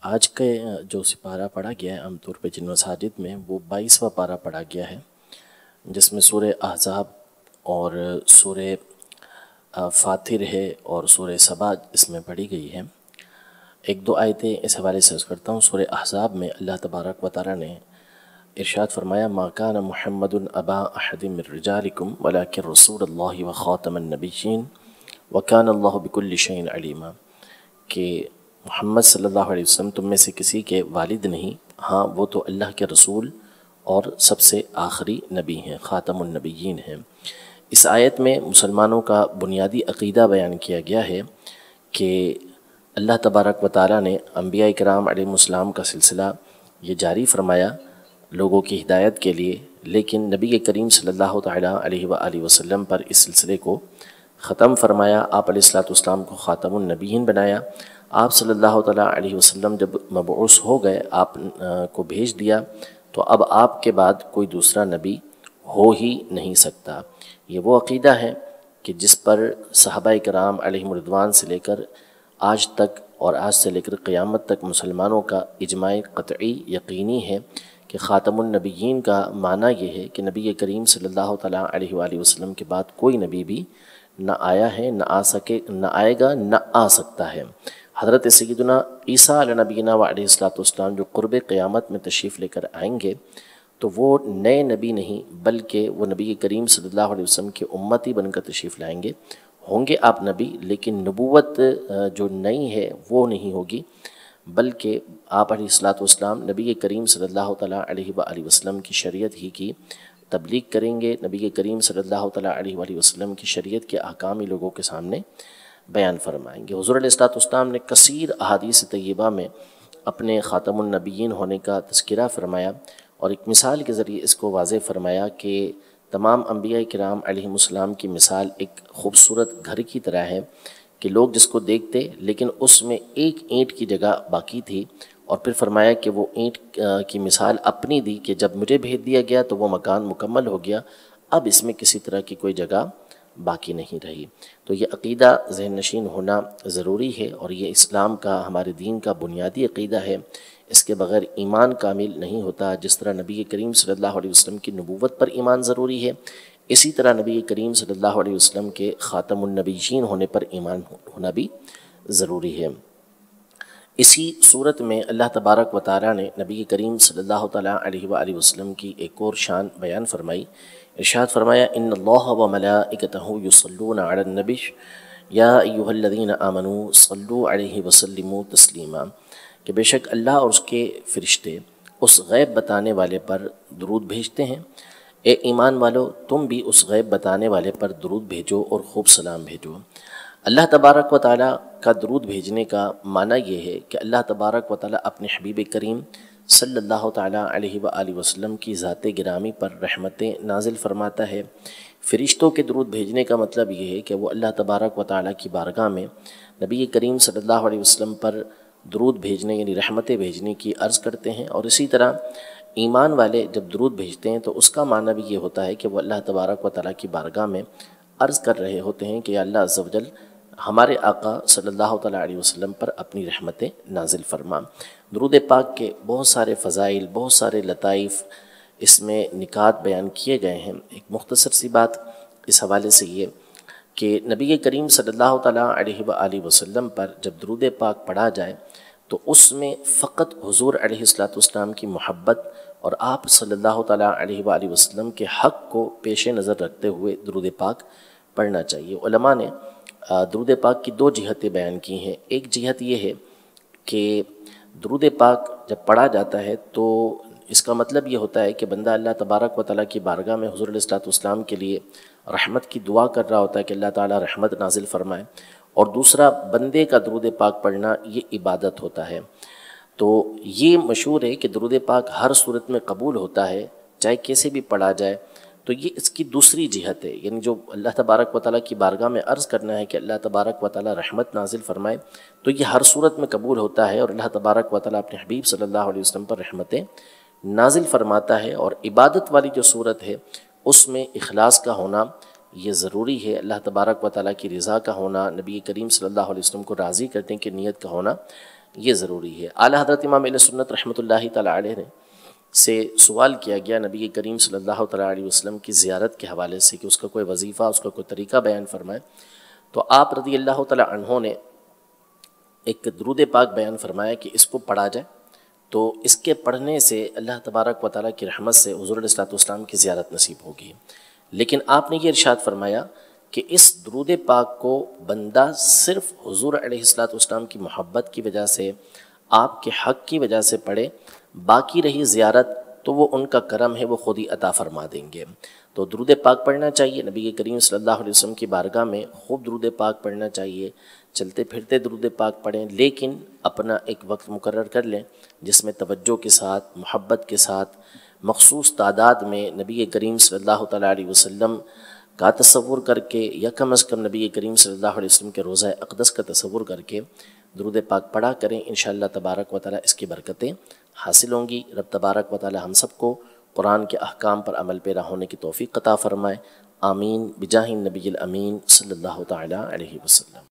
آج کے جو سپارہ پڑھا گیا ہے عام طور پہ جن مساجد میں وہ 22واں پارہ پڑھا گیا ہے، جس میں سورہ احزاب اور سورہ فاطر ہے اور سورہ سبا اس میں پڑھی گئی ہے۔ ایک دو آیتیں اس حوالے سے عرض کرتا ہوں۔ سورہ احزاب میں اللہ تبارک و تعالی نے ارشاد فرمایا ما کان محمد ابا احد من رجالکم ولکن رسول اللہ وخاتم النبیین وکان اللہ بکل شیء علیما، کہ محمد صلی اللہ علیہ وسلم تم میں سے کسی کے والد نہیں، ہاں وہ تو اللہ کے رسول اور سب سے آخری نبی ہیں، خاتم النبیین ہیں۔ اس آیت میں مسلمانوں کا بنیادی عقیدہ بیان کیا گیا ہے کہ اللہ تبارک و تعالیٰ نے انبیاء کرام علیہ السلام کا سلسلہ یہ جاری فرمایا لوگوں کی ہدایت کے لیے، لیکن نبی کریم صلی اللہ تعالیٰ علیہ وآلہ وسلم پر اس سلسلے کو ختم فرمایا۔ آپ علیہ السلام کو خاتم النبیین بنایا۔ آپ صلی اللہ تعالیٰ علیہ وسلم جب مبعوث ہو گئے، آپ کو بھیج دیا، تو اب آپ کے بعد کوئی دوسرا نبی ہو ہی نہیں سکتا۔ یہ وہ عقیدہ ہے کہ جس پر صحابہ کرام علیہم رضوان سے لے کر آج تک اور آج سے لے کر قیامت تک مسلمانوں کا اجماع قطعی یقینی ہے کہ خاتم النبیین کا معنی یہ ہے کہ نبی کریم صلی اللہ تعالیٰ علیہ وآلہ وسلم کے بعد کوئی نبی بھی نہ آیا ہے، نہ آئے گا، نہ آ سکتا ہے۔ حضرت سیدنا عیسیٰ علیہ نبینا و علیہ السلام جو قرب قیامت میں تشریف لے کر آئیں گے تو وہ نئے نبی نہیں بلکہ وہ نبی کریم صلی اللہ علیہ وسلم کے امتی بن کر تشریف لائیں گے۔ ہوں گے آپ نبی، لیکن نبوت جو نئی ہے وہ نہیں ہوگی، بلکہ آپ علیہ السلام نبی کریم صلی اللہ تعالیٰ علیہ وآلہ وسلم کی شریعت ہی کی تبلیغ کریں گے۔ نبی کریم صلی اللہ تعالیٰ علیہ وآلہ وسلم کی شریعت کے احکام لوگوں کے سامنے بیان فرمائیں گے۔ حضور علیہ السلام نے کثیر احادیث طیبہ میں اپنے خاتم النبیین ہونے کا تذکرہ فرمایا، اور ایک مثال کے ذریعے اس کو واضح فرمایا کہ تمام انبیاء کرام علیہم السلام کی مثال ایک خوبصورت گھر کی طرح ہے کہ لوگ جس کو دیکھتے لیکن اس میں ایک اینٹ کی جگہ باقی تھی، اور پھر فرمایا کہ وہ اینٹ کی مثال اپنی دی کہ جب مجھے بھیج دیا گیا تو وہ مکان مکمل ہو گیا، اب اس میں کسی طرح کی کوئی جگہ باقی نہیں رہی۔ تو یہ عقیدہ ذہن نشین ہونا ضروری ہے، اور یہ اسلام کا، ہمارے دین کا بنیادی عقیدہ ہے۔ اس کے بغیر ایمان کامل نہیں ہوتا۔ جس طرح نبی کریم صلی اللہ علیہ وسلم کی نبوت پر ایمان ضروری ہے، اسی طرح نبی کریم صلی اللہ علیہ وسلم کے خاتم النبیین ہونے پر ایمان ہونا بھی ضروری ہے۔ اسی صورت میں اللہ تبارک و تعالیٰ نے نبی کریم صلی اللہ تعالیٰ علیہ وآلہ وسلم کی ایک اور شان بیان فرمائی۔ ارشاد فرمایا ان اللہ وملائکتہ یصلون علی النبی یا ایھا الذین آمنوا صلوا علیہ وسلموا تسلیما، کہ بے شک اللہ اور اس کے فرشتے اس غیب بتانے والے پر درود بھیجتے ہیں، اے ایمان والو تم بھی اس غیب بتانے والے پر درود بھیجو اور خوب سلام بھیجو۔ اللہ تبارک و تعالیٰ کا درود بھیجنے کا معنی یہ ہے کہ اللہ تبارک و تعالیٰ اپنے حبیب کریم صلی اللہ تعالیٰ علیہ وآلہ وسلم کی ذات گرامی پر رحمتیں نازل فرماتا ہے۔ فرشتوں کے درود بھیجنے کا مطلب یہ ہے کہ وہ اللہ تبارک و تعالیٰ کی بارگاہ میں نبی کریم صلی اللہ علیہ وسلم پر درود بھیجنے یعنی رحمتیں بھیجنے کی عرض کرتے ہیں، اور اسی طرح ایمان والے جب درود بھیجتے ہیں تو اس کا معنی بھی یہ ہوتا ہے کہ وہ اللہ تبارک و تعالیٰ کی بارگاہ میں عرض کر رہے ہوتے ہیں کہ یا اللہ عز و جل ہمارے آقا صلی اللہ تعالیٰ علیہ وسلم پر اپنی رحمتیں نازل فرما۔ درود پاک کے بہت سارے فضائل، بہت سارے لطائف اس میں نکات بیان کیے گئے ہیں۔ ایک مختصر سی بات اس حوالے سے یہ کہ نبی کریم صلی اللہ تعالیٰ علیہ وآلہ وسلم پر جب درود پاک پڑھا جائے تو اس میں فقط حضور علیہ السلام کی محبت اور آپ صلی اللہ تعالیٰ علیہ وآلہ وسلم کے حق کو پیش نظر رکھتے ہوئے درود پاک پڑھنا چاہیے۔ علماء نے درود پاک کی دو جہتیں بیان کی ہیں۔ ایک جہت یہ ہے کہ درود پاک جب پڑھا جاتا ہے تو اس کا مطلب یہ ہوتا ہے کہ بندہ اللہ تبارک و تعالیٰ کی بارگاہ میں حضور علیہ السلام کے لیے رحمت کی دعا کر رہا ہوتا ہے کہ اللہ تعالیٰ رحمت نازل فرمائے، اور دوسرا بندے کا درود پاک پڑھنا یہ عبادت ہوتا ہے۔ تو یہ مشہور ہے کہ درود پاک ہر صورت میں قبول ہوتا ہے، چاہے کیسے بھی پڑھا جائے۔ تو یہ اس کی دوسری جہت ہے، یعنی جو اللہ تبارک و تعالیٰ کی بارگاہ میں عرض کرنا ہے کہ اللہ تبارک و تعالیٰ رحمت نازل فرمائے، تو یہ ہر صورت میں قبول ہوتا ہے، اور اللہ تبارک و تعالیٰ اپنے حبیب صلی اللہ علیہ وسلم پر رحمتیں نازل فرماتا ہے۔ اور عبادت والی جو صورت ہے اس میں اخلاص کا ہونا یہ ضروری ہے، اللہ تبارک و تعالیٰ کی رضا کا ہونا، نبی کریم صلی اللہ علیہ وسلم کو راضی کرنے کی نیت کا ہونا یہ ضروری ہے۔ اعلیٰ حضرت امام اہل سنت رحمۃ اللہ تعالیٰ علیہ نے سے سوال کیا گیا نبی کریم صلی اللہ تعالیٰ علیہ وسلم کی زیارت کے حوالے سے کہ اس کا کوئی وظیفہ، اس کا کوئی طریقہ بیان فرمائے، تو آپ رضی اللہ تعالیٰ عنہ نے ایک درود پاک بیان فرمایا کہ اس کو پڑھا جائے تو اس کے پڑھنے سے اللہ تبارک و تعالیٰ کی رحمت سے حضور علیہ الصلوۃ والسلام کی زیارت نصیب ہوگی۔ لیکن آپ نے یہ ارشاد فرمایا کہ اس درود پاک کو بندہ صرف حضور علیہ الصلوۃ والسلام کی محبت کی وجہ سے، آپ کے حق کی وجہ سے پڑھے، باقی رہی زیارت تو وہ ان کا کرم ہے، وہ خود ہی عطا فرما دیں گے۔ تو درود پاک پڑھنا چاہیے، نبی کریم صلی اللہ علیہ وسلم کی بارگاہ میں خوب درود پاک پڑھنا چاہیے، چلتے پھرتے درود پاک پڑھیں، لیکن اپنا ایک وقت مقرر کر لیں جس میں توجہ کے ساتھ، محبت کے ساتھ، مخصوص تعداد میں نبی کریم صلی اللہ تعالیٰ علیہ وسلم کا تصور کر کے، یا کم از کم نبی کریم صلی اللہ علیہ وسلم کے روضہ اقدس کا تصور کر کے درود پاک پڑھا کریں۔ انشاءاللہ تبارک و تعالیٰ اس کی برکتیں حاصل ہوں گی۔ رب تبارک و تعالیٰ ہم سب کو قرآن کے احکام پر عمل پیرا ہونے کی توفیق عطا فرمائے۔ آمین بجاہ النبی الامین صلی اللہ تعالیٰ علیہ وسلم۔